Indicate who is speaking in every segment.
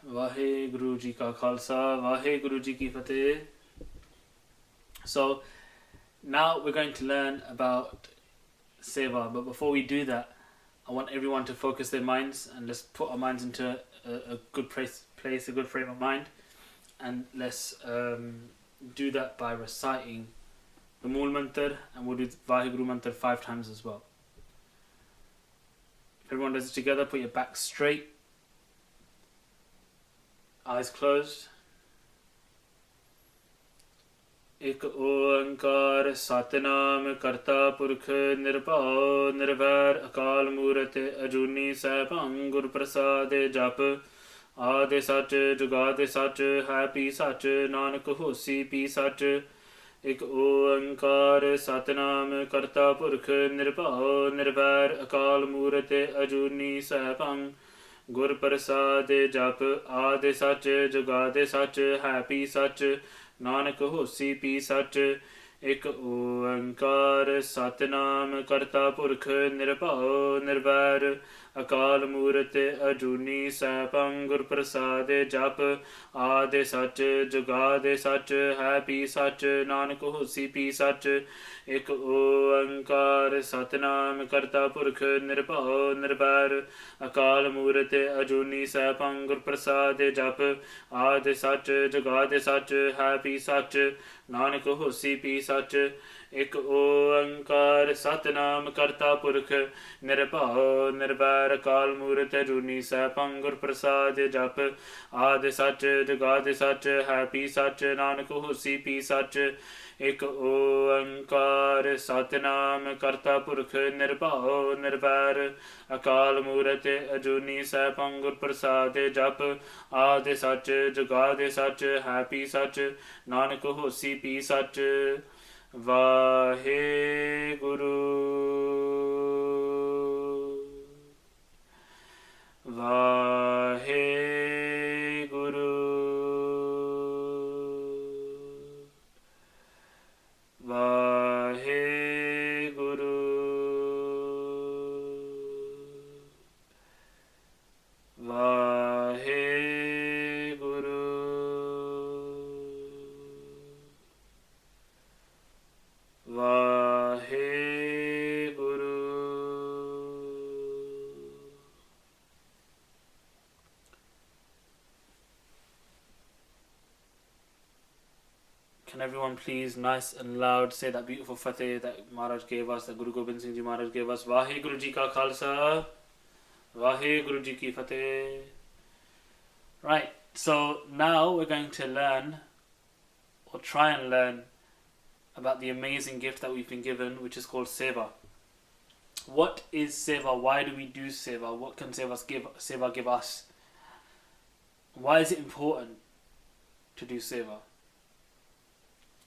Speaker 1: Vaheguru Ji Ka Khalsa, Vaheguru Ji Ki Fateh. So now we're going to learn about Seva, but before we do that, I want everyone to focus their minds and let's put our minds into a good place, a good frame of mind, and let's do that by reciting the Mool Mantar, and we'll do Vaheguru Mantar 5 times as well. If everyone does it together, put your back straight, eyes closed. एक ओंकार सतनाम करता पुरख निरभव निर्वैर अकाल मूरत अजूनी सैभं गुर प्रसाद जप आदि सच जुगादि सच है P सच नानक होसी P सच एक ओंकार सतनाम करता पुरख निरभव निर्वैर अकाल मूरत अजूनी सैभं गुर प्रसाद जप आदि सच जुगादि सच है पी सच नानक होसी पी सच एक ओंकार सतनाम करता पुरख निरभव निर्वैर अकाल मूरत अजूनी सैभं गुर प्रसाद जप आदि सच जुगादि सच है पी सच नानक होसी पी सच एक ओंकार सतनाम करता पुरख निरभव निर्वैर अकाल मूरत अजूनी सैभं गुर प्रसाद जप आदि सच जुगादि सच है पी सच नानक होसी पी सच एक ओंकार सतनाम करता पुरख निरभव निर्वैर अकाल मूरत अजूनी सैभं गुर प्रसाद जप आदि सच जुगादि सच है पी सच नानक होसी पी सच एक ओंकार सतनाम करता पुरख निरभव निर्वैर अकाल मूरत अजूनी सैभं गुर प्रसाद जप आदि सच जुगादि सच है पी सच नानक होसी P such Waheguru Waheguru Waheguru Waheguru Waheguru Can everyone please, nice and loud, say that beautiful fateh that Maharaj gave us, that Guru Gobind Singh Ji Maharaj gave us. Vaheguru Ji Ka Khalsa, Vaheguru Ji Ki Fateh. Right, so now we're going to learn, or try and learn, about the amazing gift that we've been given, which is called Seva. What is Seva? Why do we do Seva? What can Seva give us? Why is it important to do Seva?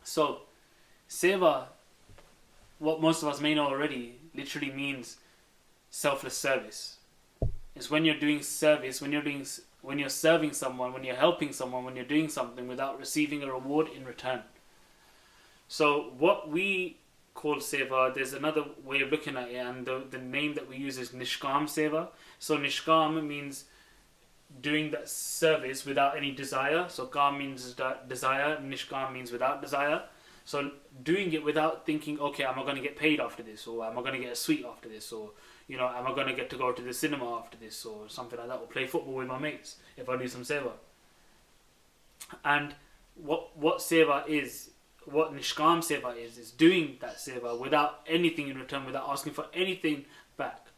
Speaker 1: So, Seva, what most of us may know already, literally means selfless service. It's when you're doing service, when you're serving someone, when you're helping someone, when you're doing something without receiving a reward in return. So what we call Seva, there's another way of looking at it, and the name that we use is Nishkam Seva. So Nishkam means doing that service without any desire. So Kam means desire, Nishkam means without desire. So doing it without thinking, okay, am I going to get paid after this, or am I going to get a sweet after this, or am I going to get to go to the cinema after this, or something like that, or play football with my mates if I do some Seva. And what Seva is, what Nishkam Seva is doing that Seva without anything in return, without asking for anything back.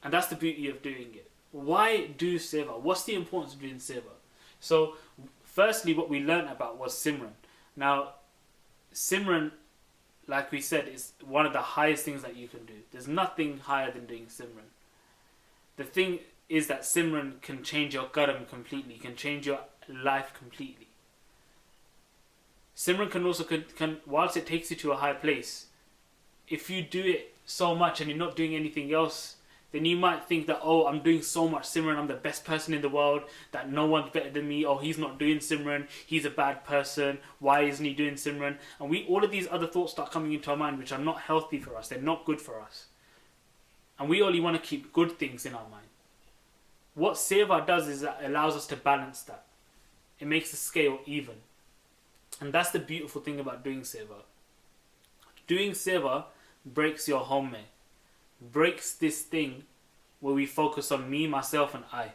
Speaker 1: And that's the beauty of doing it. Why do Seva? What's the importance of doing Seva? So, firstly, what we learned about was Simran. Now, Simran, like we said, is one of the highest things that you can do. There's nothing higher than doing Simran. The thing is that Simran can change your karam completely, can change your life completely. Simran can also, whilst it takes you to a high place, if you do it so much and you're not doing anything else, then you might think that, oh, I'm doing so much Simran, I'm the best person in the world, that no one's better than me, oh, he's not doing Simran, he's a bad person, why isn't he doing Simran? And all of these other thoughts start coming into our mind, which are not healthy for us, they're not good for us. And we only want to keep good things in our mind. What Seva does is that it allows us to balance that. It makes the scale even. And that's the beautiful thing about doing Seva. Doing Seva breaks your home, breaks this thing where we focus on me, myself, and I.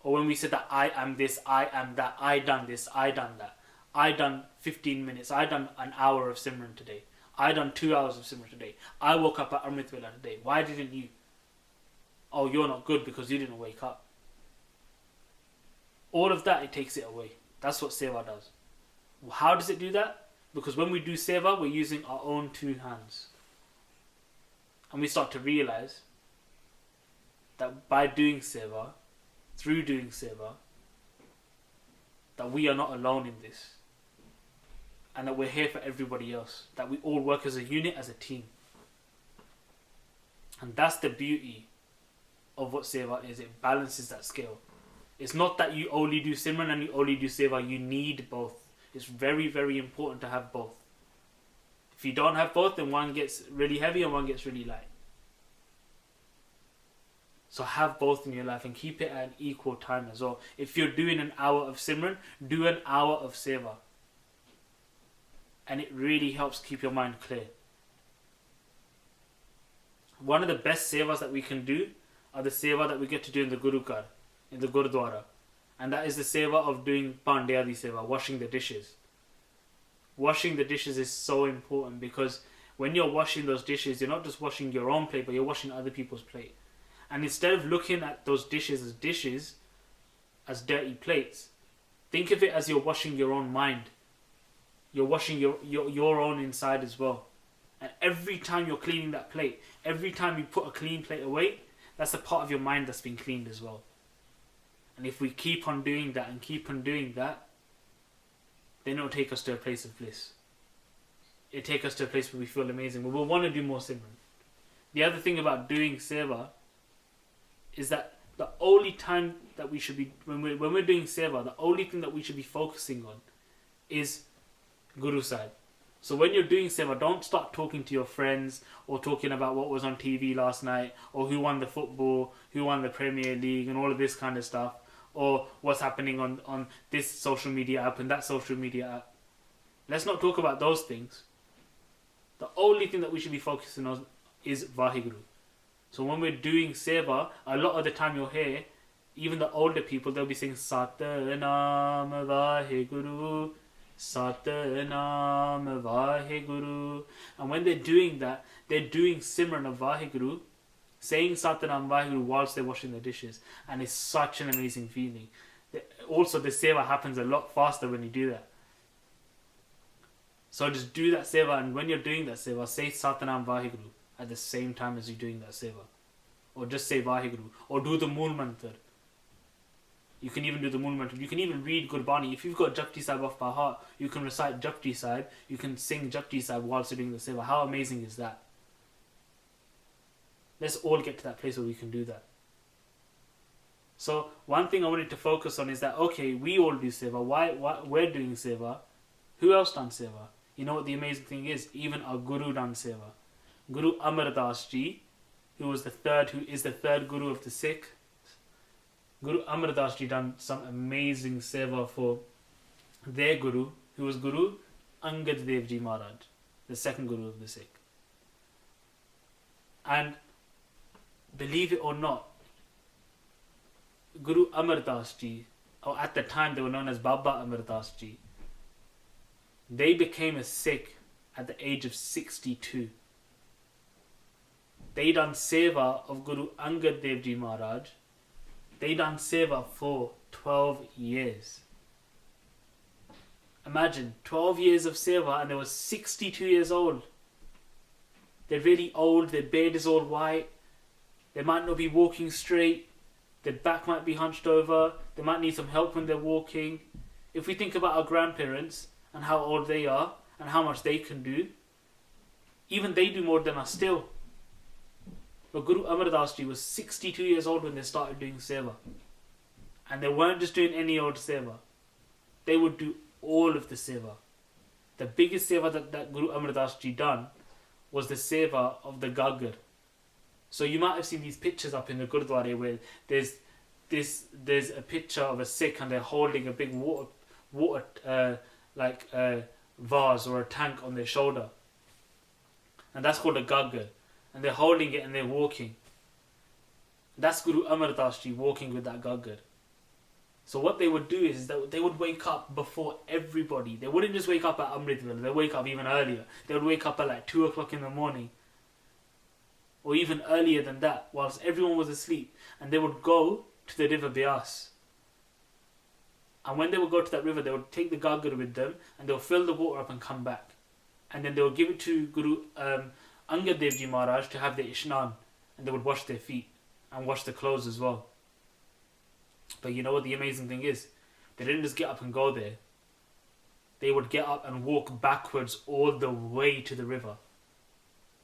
Speaker 1: Or when we say that I am this, I am that, I done this, I done that. I done 15 minutes, I done an hour of Simran today. I done 2 hours of Simran today. I woke up at Amrit Vela today. Why didn't you? Oh, you're not good because you didn't wake up. All of that, it takes it away. That's what Seva does. How does it do that? Because when we do Seva, we're using our own two hands. And we start to realize that by doing Seva, through doing Seva, that we are not alone in this. And that we're here for everybody else. That we all work as a unit, as a team. And that's the beauty of what Seva is. It balances that scale. It's not that you only do Simran and you only do Seva. You need both. It's very, very important to have both. If you don't have both, then one gets really heavy and one gets really light. So have both in your life and keep it at an equal time as well. If you're doing an hour of Simran, do an hour of Seva. And it really helps keep your mind clear. One of the best Sevas that we can do are the Seva that we get to do in the Guru Ghar, in the Gurdwara. And that is the Seva of doing Pandyadi Seva, washing the dishes. Washing the dishes is so important because when you're washing those dishes, you're not just washing your own plate, but you're washing other people's plate. And instead of looking at those dishes, as dirty plates, think of it as you're washing your own mind. You're washing your own inside as well. And every time you're cleaning that plate, every time you put a clean plate away, that's a part of your mind that's been cleaned as well. And if we keep on doing that and keep on doing that, then it'll take us to a place of bliss. It'll take us to a place where we feel amazing. We'll want to do more Simran. The other thing about doing Seva is that the only time that we should be, when we're doing Seva, the only thing that we should be focusing on is Guru side. So when you're doing Seva, don't start talking to your friends or talking about what was on TV last night or who won the football, who won the Premier League and all of this kind of stuff, or what's happening on this social media app and that social media app. Let's not talk about those things. The only thing that we should be focusing on is Vaheguru. So when we're doing Seva, a lot of the time you'll hear, even the older people, they'll be saying Satnam Vaheguru, Satnam Vaheguru. And when they're doing that, they're doing Simran of Vaheguru, saying Satnam Vaheguru whilst they're washing the dishes. And it's such an amazing feeling. Also, the Seva happens a lot faster when you do that. So just do that Seva, and when you're doing that Seva, say Satnam Vaheguru at the same time as you're doing that Seva. Or just say Vaheguru. Or do the Mool Mantra. You can even do the Mool Mantra. You can even read Gurbani. If you've got Japji Sahib off by heart, you can recite Japji Sahib. You can sing Japji Sahib whilst you're doing the Seva. How amazing is that? Let's all get to that place where we can do that. So one thing I wanted to focus on is that, okay, we all do Seva. Why we're doing Seva? Who else done Seva? You know what the amazing thing is? Even our Guru done Seva. Guru Amar Das Ji, who is the third Guru of the Sikh. Guru Amar Das Ji done some amazing Seva for their Guru, who was Guru Angad Dev Ji Maharaj, the second Guru of the Sikh. And believe it or not, Guru Amar Das Ji, or at the time they were known as Baba Amar Das Ji, they became a Sikh at the age of 62. They done Seva of Guru Angad Dev Ji Maharaj. They done Seva for 12 years. Imagine, 12 years of Seva and they were 62 years old. They're really old, their beard is all white. They might not be walking straight. Their back might be hunched over. They might need some help when they're walking. If we think about our grandparents and how old they are and how much they can do, even they do more than us still. But Guru Amar Das Ji was 62 years old when they started doing Seva. And they weren't just doing any old Seva. They would do all of the Seva. The biggest Seva that Guru Amar Das Ji done was the Seva of the Gagar. So you might have seen these pictures up in the Gurdwara where there's a picture of a Sikh and they're holding a big water vase or a tank on their shoulder, and that's called a gaggar, and they're holding it and they're walking. That's Guru Amar Das Ji walking with that gaggar. So what they would do is that they would wake up before everybody. They wouldn't just wake up at Amritville, they'd wake up even earlier. They would wake up at like 2 o'clock in the morning, or even earlier than that, whilst everyone was asleep, and they would go to the river Beas. And when they would go to that river, they would take the gaggar with them, and they'll fill the water up and come back. And then they'll give it to Guru Angad Dev Ji Maharaj to have their ishnan, and they would wash their feet and wash the clothes as well. But you know what the amazing thing is? They didn't just get up and go there. They would get up and walk backwards all the way to the river.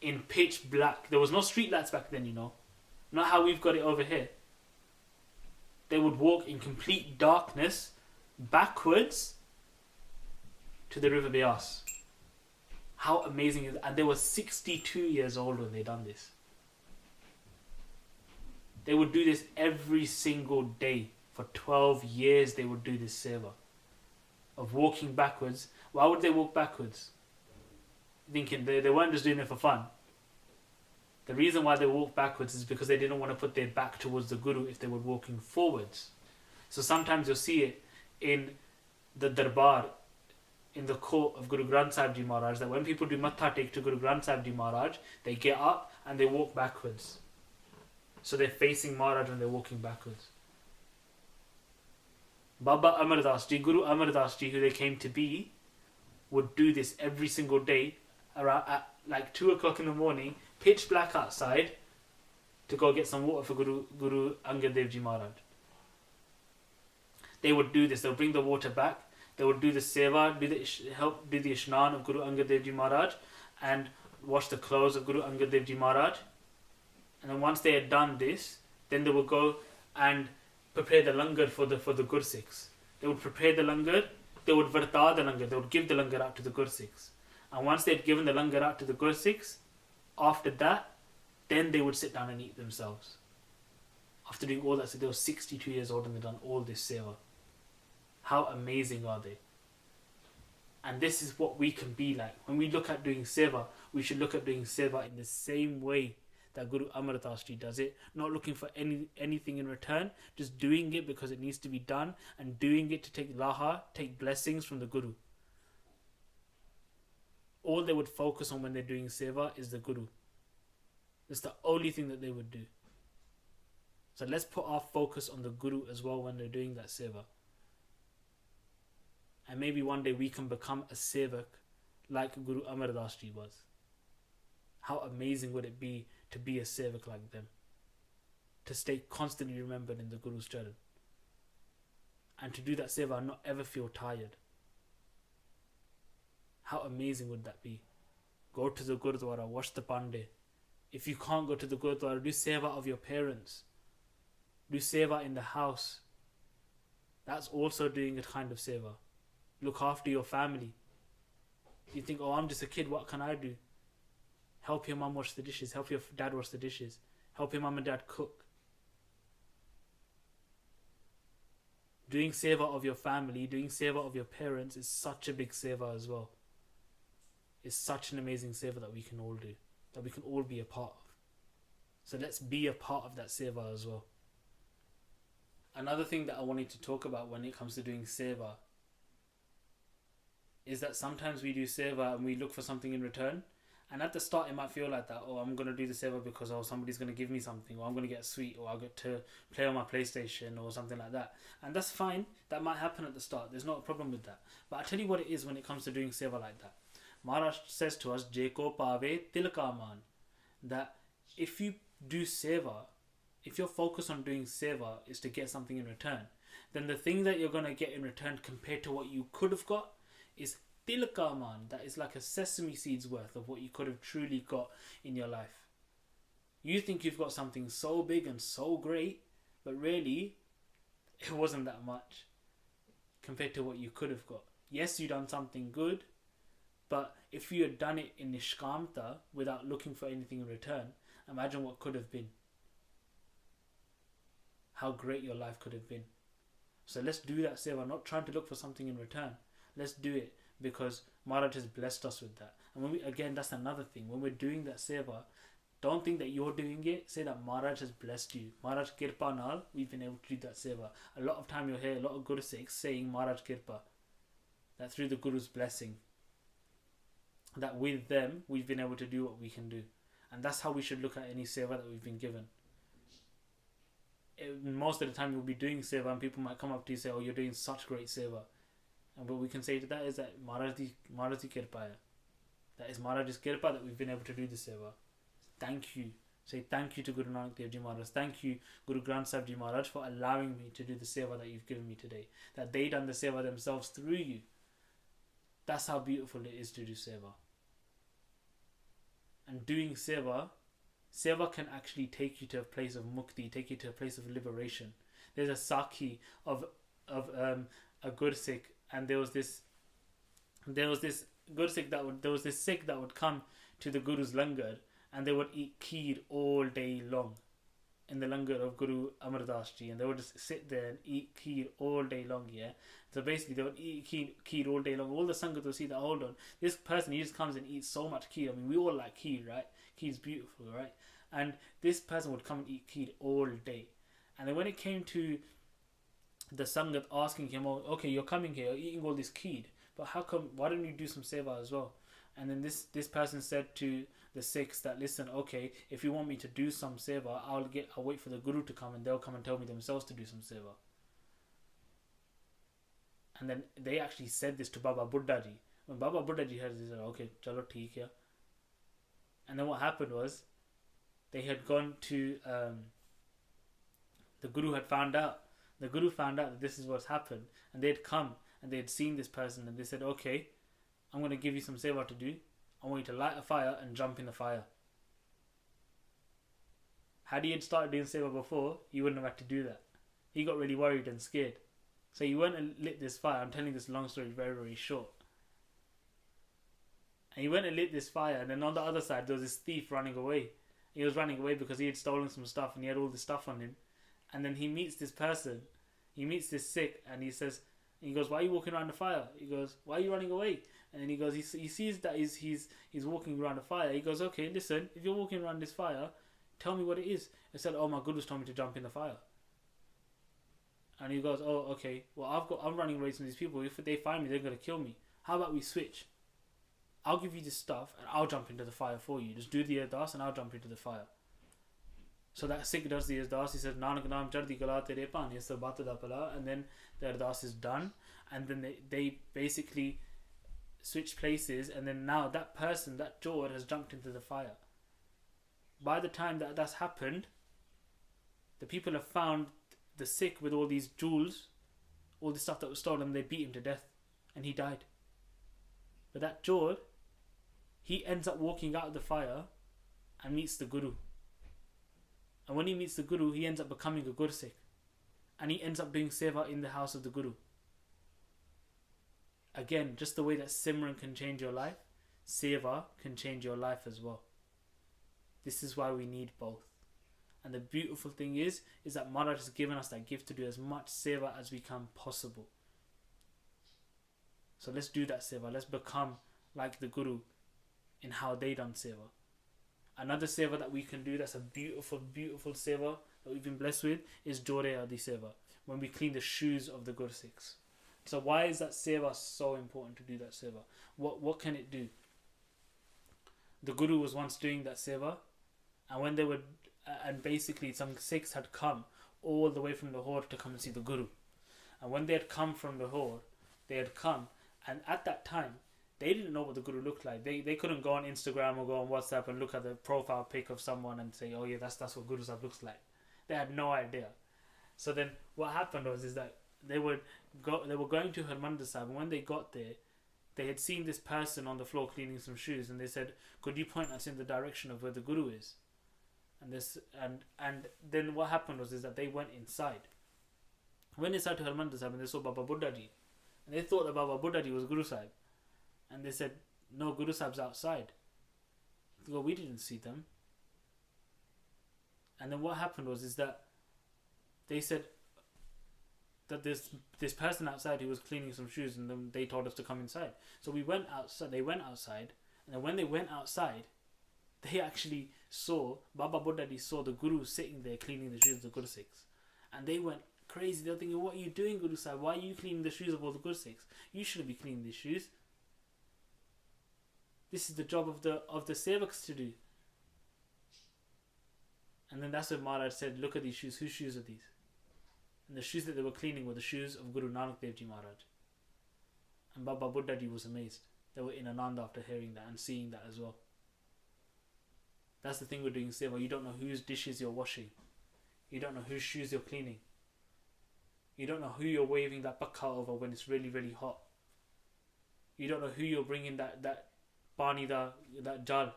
Speaker 1: In pitch black. There was no street lights back then, you know. Not how we've got it over here. They would walk in complete darkness backwards to the river Beas. How amazing is that? And they were 62 years old when they done this. They would do this every single day. For 12 years they would do this seva of walking backwards. Why would they walk backwards? Thinking they weren't just doing it for fun. The reason why they walked backwards is because they didn't want to put their back towards the Guru if they were walking forwards. So sometimes you'll see it in the darbar, in the court of Guru Granth Sahib Ji Maharaj, that when people do Matha Tek to Guru Granth Sahib Ji Maharaj, they get up and they walk backwards. So they're facing Maharaj when they're walking backwards. Baba Amar Das Ji, Guru Amar Das Ji, who they came to be, would do this every single day around at like 2 o'clock in the morning, pitch black outside, to go get some water for Guru Angad Dev Ji Maharaj. They would do this. They'll bring the water back. They would do the seva, help do the ishnan of Guru Angad Dev Ji Maharaj, and wash the clothes of Guru Angad Dev Ji Maharaj. And then once they had done this, then they would go and prepare the langar for the Gursikhs. They would prepare the langar. They would varta the langar. They would give the langar out to the Gursikhs. And once they'd given the langar out to the Gursikhs, after that, then they would sit down and eat themselves. After doing all that, so they were 62 years old and they'd done all this seva. How amazing are they? And this is what we can be like. When we look at doing seva, we should look at doing seva in the same way that Guru Amar Das Ji does it. Not looking for anything in return, just doing it because it needs to be done, and doing it to take laha, take blessings from the Guru. All they would focus on when they're doing seva is the Guru. That's the only thing that they would do. So let's put our focus on the Guru as well when they're doing that seva. And maybe one day we can become a sevak like Guru Amar Das Ji was. How amazing would it be to be a sevak like them? To stay constantly remembered in the Guru's charan. And to do that seva and not ever feel tired. How amazing would that be? Go to the Gurdwara, wash the pande. If you can't go to the Gurdwara, do seva of your parents. Do seva in the house. That's also doing a kind of seva. Look after your family. You think, oh, I'm just a kid, what can I do? Help your mum wash the dishes. Help your dad wash the dishes. Help your mum and dad cook. Doing seva of your family, doing seva of your parents is such a big seva as well. It's such an amazing seva that we can all do. That we can all be a part of. So let's be a part of that seva as well. Another thing that I wanted to talk about when it comes to doing seva is that sometimes we do seva and we look for something in return. And at the start it might feel like that. Oh, I'm going to do the seva because somebody's going to give me something, or I'm going to get a sweet, or I'll get to play on my PlayStation or something like that. And that's fine. That might happen at the start. There's not a problem with that. But I tell you what it is when it comes to doing seva like that. Maharaj says to us, Jeko pave tilkaman, that if you do seva, if your focus on doing seva is to get something in return, then the thing that you're going to get in return compared to what you could have got is tilkaman. That is like a sesame seed's worth of what you could have truly got in your life. You think you've got something so big and so great, but really it wasn't that much compared to what you could have got. Yes, you done something good, but if you had done it in nishkamta without looking for anything in return, Imagine what could have been. How great your life could have been. So let's do that seva, not trying to look for something in return. Let's do it because Maharaj has blessed us with that. And when we, again, that's another thing. When we're doing that seva, don't think that you're doing it. Say that Maharaj has blessed you. Maharaj Kirpa Nal, we've been able to do that seva. A lot of time you'll hear a lot of Guru Sikhs saying Maharaj Kirpa. That through the Guru's blessing, that with them, we've been able to do what we can do. And that's how we should look at any seva that we've been given. Most of the time you'll be doing seva and people might come up to you and say, oh, you're doing such great seva. And what we can say to that is that Maharaj Di Kirpa hai. That is Maharaj's Kirpa that we've been able to do the seva. Thank you. Say thank you to Guru Nanak Dev Ji Maharaj. Thank you Guru Granth Sahib Ji Maharaj for allowing me to do the seva that you've given me today. That they done the seva themselves through you. That's how beautiful it is to do seva. And doing seva can actually take you to a place of mukti, take you to a place of liberation. There's a sakhi of a Gursikh, and there was this Sikh that would come to the Guru's langar, and they would eat kheer all day long in the langar of Guru Amar Das Ji, and they would just sit there and eat kheer all day long. Yeah, so basically they would eat kheer all day long. All the sangat will see that, hold on, this person, he just comes and eats so much kheer. I mean, we all like kheer, right? Kheer is beautiful, right? And this person would come and eat kheer all day. And then when it came to the sangat asking him, oh, okay, you're coming here, you're eating all this kheer, but how come, why don't you do some seva as well? And then this person said to the Sikhs that, listen, okay, if you want me to do some seva, I'll wait for the Guru to come and they'll come and tell me themselves to do some seva. And then they actually said this to Baba Buddha Ji. When Baba Buddha Ji heard this, he said, okay, chalo theek hai. And then what happened was, they had gone to, the Guru had found out. The Guru found out that this is what's happened. And they had come and they had seen this person and they said, okay, I'm going to give you some seva to do. I want you to light a fire and jump in the fire. Had he had started doing seva before, he wouldn't have had to do that. He got really worried and scared. So he went and lit this fire. I'm telling this long story very, very short. And he went and lit this fire, and then on the other side there was this thief running away. He was running away because he had stolen some stuff and he had all this stuff on him. And then he meets this person, he meets this Sikh, and he goes, why are you walking around the fire? He goes, why are you running away? And then he goes, he sees that he's walking around the fire. He goes, okay, listen, if you're walking around this fire, tell me what it is. He said, oh, my Guru's told me to jump in the fire. And he goes, oh, okay, well, I'm running away from these people. If they find me, they're going to kill me. How about we switch? I'll give you this stuff and I'll jump into the fire for you. Just do the ardas and I'll jump into the fire. So that Sikh does the ardas. He says, Nanak naam chardi kala tere pan. He says, Bata pala. And then the ardas is done. And then they basically switch places. And then now that person, that Jor, has jumped into the fire. By the time that that's happened, the people have found the Sikh with all these jewels, all the stuff that was stolen. They beat him to death. And he died. But that Jor, he ends up walking out of the fire and meets the Guru. And when he meets the Guru, he ends up becoming a Gursikh. And he ends up doing seva in the house of the Guru. Again, just the way that Simran can change your life, seva can change your life as well. This is why we need both. And the beautiful thing is that Maharaj has given us that gift to do as much seva as we can possible. So let's do that seva. Let's become like the Guru in how they done seva. Another seva that we can do that's a beautiful, beautiful seva that we've been blessed with is Jore Adi seva, when we clean the shoes of the Gursikhs. So why is that seva so important to do that seva? What can it do? The Guru was once doing that seva, and when they would, and basically some Sikhs had come all the way from Lahore to come and see the Guru. And when they had come from Lahore, they had come, and at that time, they didn't know what the Guru looked like. They couldn't go on Instagram or go on WhatsApp and look at the profile pic of someone and say, oh yeah, that's what Guru Sahib looks like. They had no idea. So then what happened was that they were going to Harmandir Sahib, and when they got there, they had seen this person on the floor cleaning some shoes, and they said, could you point us in the direction of where the Guru is? And then what happened was that they went inside. Went inside to Harmandir Sahib and they saw Baba Buddha Ji. And they thought that Baba Buddha Ji was Guru Sahib. And they said, no, Guru Sahib's outside. They go, we didn't see them. And then what happened is that they said that this person outside who was cleaning some shoes, and then they told us to come inside. So we went outside. They went outside, and then when they went outside, they actually saw Baba Buddha saw the Guru sitting there cleaning the shoes of the Gursikhs, and they went crazy. They were thinking, "What are you doing, Guru Sahib? Why are you cleaning the shoes of all the Gursikhs? You shouldn't be cleaning these shoes. This is the job of the Sevaks to do." And then that's when Maharaj said, "Look at these shoes. Whose shoes are these?" And the shoes that they were cleaning were the shoes of Guru Nanak Dev Ji Maharaj. And Baba Buddha Ji was amazed. They were in Ananda after hearing that and seeing that as well. That's the thing with doing seva. You don't know whose dishes you're washing. You don't know whose shoes you're cleaning. You don't know who you're waving that pakha over when it's really, really hot. You don't know who you're bringing that pani, that jal,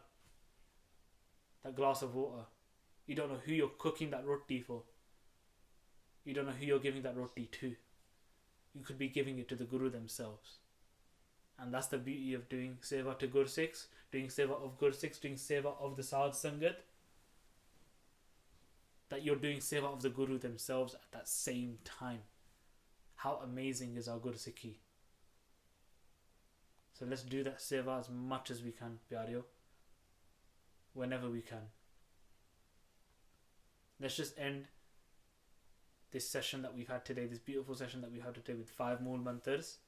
Speaker 1: that glass of water. You don't know who you're cooking that roti for. You don't know who you're giving that roti to. You could be giving it to the Guru themselves. And that's the beauty of doing seva to Gursikhs, doing seva of Gursikhs, doing seva of the Sadh Sangat. That you're doing seva of the Guru themselves at that same time. How amazing is our Gursikhi? So let's do that seva as much as we can, Pyareo. Whenever we can. Let's just end this session that we've had today, this beautiful session that we've had today with 5 Mool Mantras.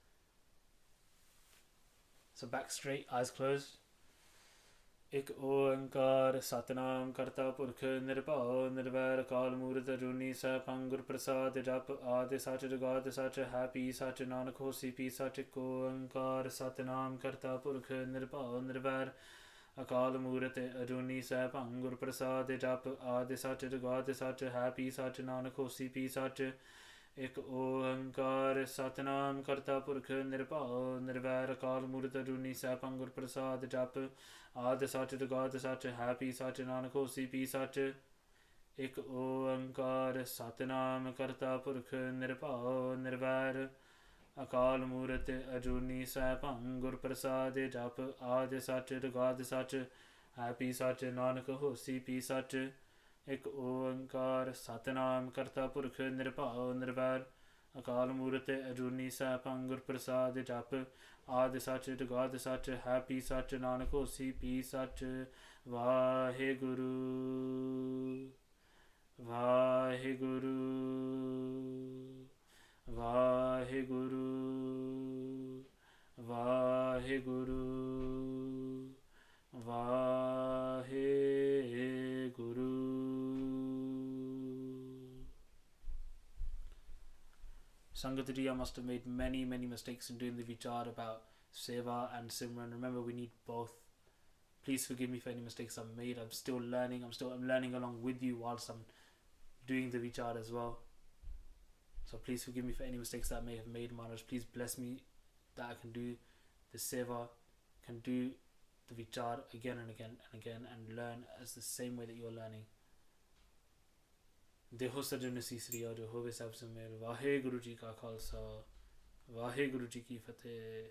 Speaker 1: So back straight, eyes closed. Ik oankar Satnam Karta Purkh Nirbhau Nirvair Akal Murta Ajuni Sahib Gur Prasad Jap Adi Sach Jagad Sach Happy Sach Nanak Hosi Pi Sach Ik oankar Satnam Karta Purkh Nirbhau Nirvair Akal Murta Ajuni Sahib Gur Prasad Jap Adi Sach Jagad Sach Happy Sach Nanak Hosi Pi Sach Ik oankar Satnam Karta Purkh Nirbhau Nirvair Akal Murta Ajuni Sahib Gur Prasad Jap Adi Sach Jagad Sach Happy Sach Nanak Hosi Pi Sach Ik oankar Satnam Karta Purkh Nirbhau Nirvair Akal Murti Ajuni Sahib Gur Prasad Jap Adi Sach Jagad Sach Happy Sach Nanak Hosi Pi Sach Ik oankar Satnam Karta Purkh Nirbhau Nirvair Akal Murti Ajuni Sahib Gur Prasad Jap Adi Sach Jagad Sach Happy Sach Nanak Hosi Pi Sach Vaheguru Vaheguru Vaheguru Vaheguru Vaheguru. Sangatiriya must have made many mistakes in doing the vichar about Seva and Simran. Remember, we need both. Please forgive me for any mistakes I've made. I'm still learning. I'm learning along with you whilst I'm doing the vichar as well. So please forgive me for any mistakes that I may have made, Maharaj. Please bless me that I can do the Seva, can do the vichar again and again and again, and learn as the same way that you're learning. Deho Sajan Sisri Ajo Hove Sab Samir. Vaheguru Ji Ka Khalsa, Vaheguru Ji Ki Fateh.